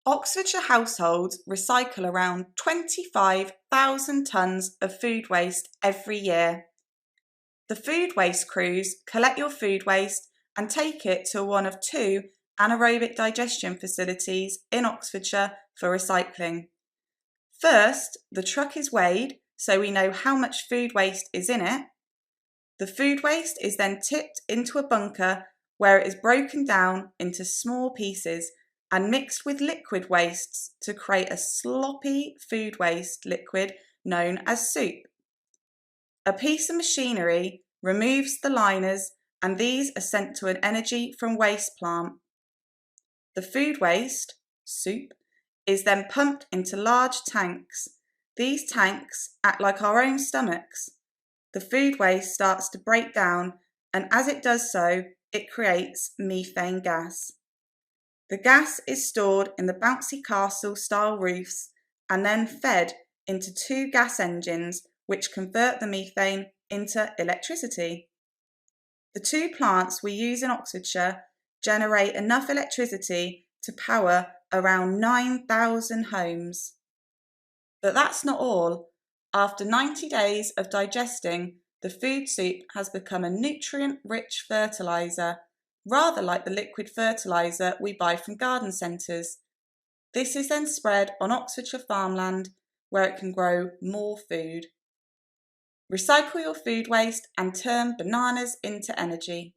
Oxfordshire households recycle around 25,000 tonnes of food waste every year. The food waste crews collect your food waste and take it to one of two anaerobic digestion facilities in Oxfordshire for recycling. First, the truck is weighed so we know how much food waste is in it. The food waste is then tipped into a bunker where it is broken down into small pieces and mixed with liquid wastes to create a sloppy food waste liquid known as soup. A piece of machinery removes the liners and these are sent to an energy from waste plant. The food waste, soup, is then pumped into large tanks. These tanks act like our own stomachs. The food waste starts to break down, and as it does so, it creates methane gas. The gas is stored in the bouncy castle style roofs and then fed into two gas engines which convert the methane into electricity. The two plants we use in Oxfordshire generate enough electricity to power around 9,000 homes. But that's not all. After 90 days of digesting, the food soup has become a nutrient-rich fertiliser, rather like the liquid fertiliser we buy from garden centres. This is then spread on Oxfordshire farmland where it can grow more food. Recycle your food waste and turn bananas into energy.